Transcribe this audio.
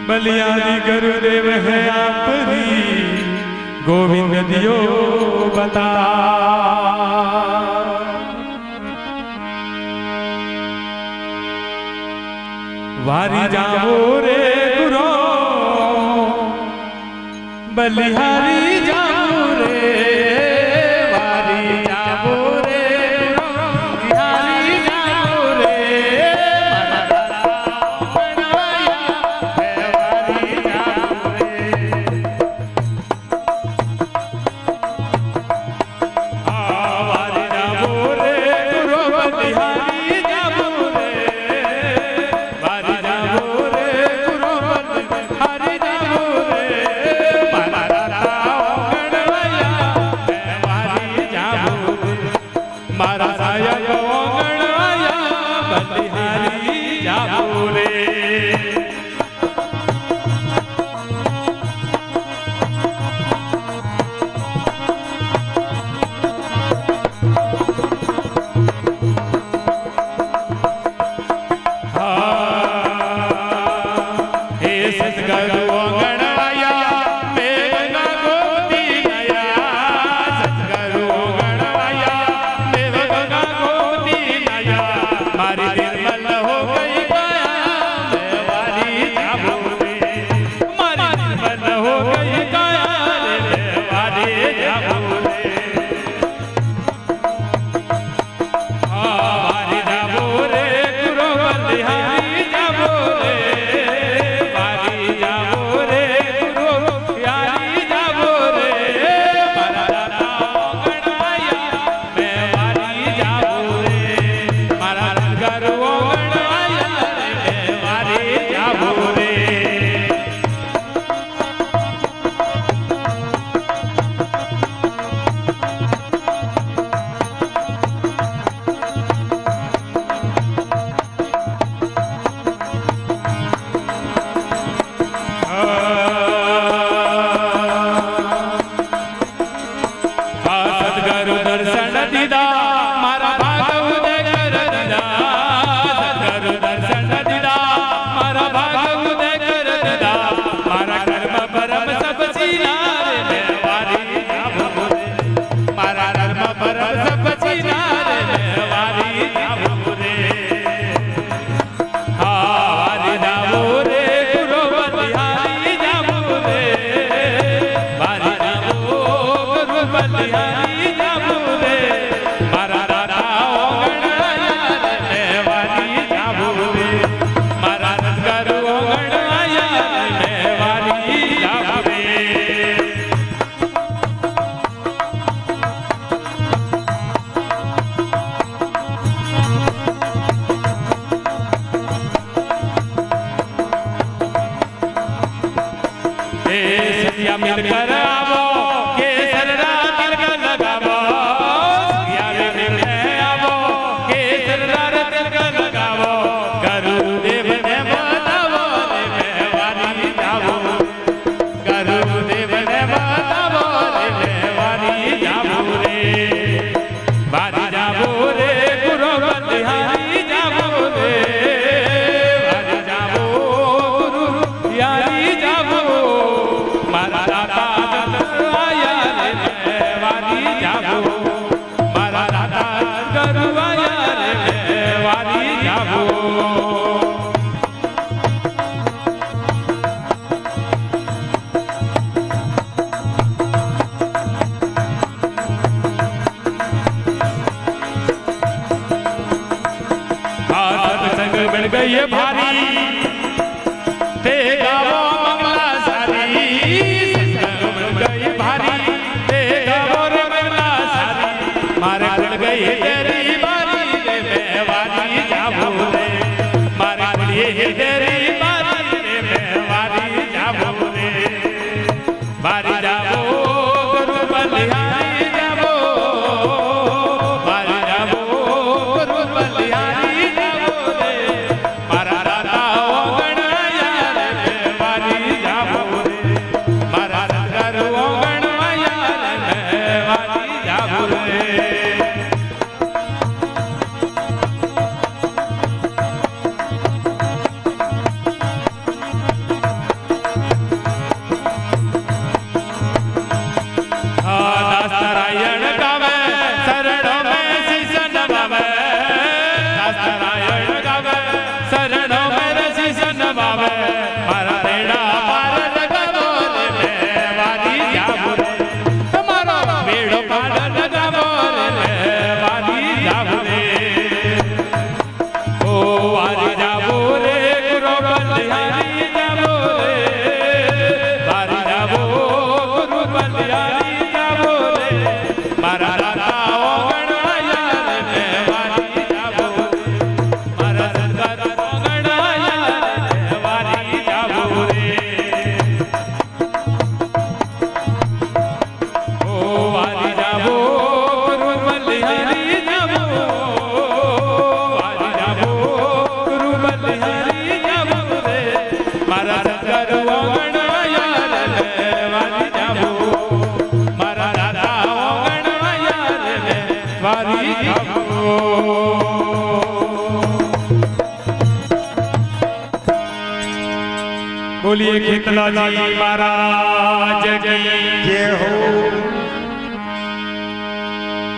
बलियानी गुरुदेव है आपरी गोविंद दियो बता। वारी जाओ रे गुरो बलिहारी जाओ रे, वारी जाओ रे गुरो बलिहारी जाओ रे, वारी जाओ रे, वारी जाओ रे गुरो बलिहारी जाओ रे, वारी जाओ रे गुरो बलिहारी जाओ रे, मारा साया गोंगण आया बलिहारी जाओ रे। हे सतगुरु गोंगण आया मेवना गोदी नया, सतगुरु गोंगण आया मेवना गोदी नया, मारी निर्मल हो गई काया मैं वारी जाऊं रे, मारी निर्मल हो गई काया मैं वारी जाऊं रे, वारी जाऊं रे गुरु बलिहारी जाऊं रे, वारी जाऊं रे गुरु बलिहारी जाऊं रे, मारा गोंगण आया मैं वारी जाऊं रे, मारा सतगुरु गोंगण आया मैं वारी जाऊं रे। सतगुरु दर्शन दीदा मारा भाग उदय कर दीदा, सतगुरु दर्शन दीदा मारा भाग उदय कर दीदा, मारा कर्म परम सब सीना रे मैं वारी जाऊं रे, मारा कर्म परम सब सीना रे मैं वारी जाऊं रे, वारी जाऊं रे गुरु बलिहारी जाऊं रे, वारी जाऊं गुरु बलिहारी जाऊं रे, मारा राधा गोंगण आया मैं वारी जाऊं रे, मारा सतगुरु गोंगण आया मैं वारी जाऊं रे। सतिया मिलकर आवो केसर रात तिलक लगावो, सतिया मिलकर आवो केसर रात तिलक लगावो, गुरुदेव ने बतावो रे मैं वारी जाऊं, गुरुदेव ने बतावो रे मैं वारी जाऊं रे, वारी जाऊं रे गुरु बलिहारी जाऊं रे, वारी जाऊं गुरु बलिहारी जाऊं, मारा दाता सतगुरु आया रे मैं वारी जाऊं, मारा दाता सतगुरु आया रे मैं वारी जाऊं। सत्संग मिल गई है भारी ते गावो मंगला सारी, નવાવે મારા બેડા પાર લગાવો રે લે વારી જાવું રે તમારો બેડો પાર લગાવો રે લે વારી જાવું રે ઓ વારી જાવું રે ગુરુ બલિહારી જાવું રે વારી જાવું ગુરુ બલિહારી જાવું રે મારા રાતા ઓગણાયા રે વારી જાવું મારા સદગર ઓગણાયા રે વારી જાવું રે ઓ વારી જાવું ગુરુ બલિહારી જાવું વારી જાવું ગુરુ બલિહારી જાવું રે મારા સદગર ઓગણાયા રે વારી જાવું મારા દાદા ઓગણાયા રે વારી જાવું બોલીએ ખેતલાજી મહારાજ કી जय हो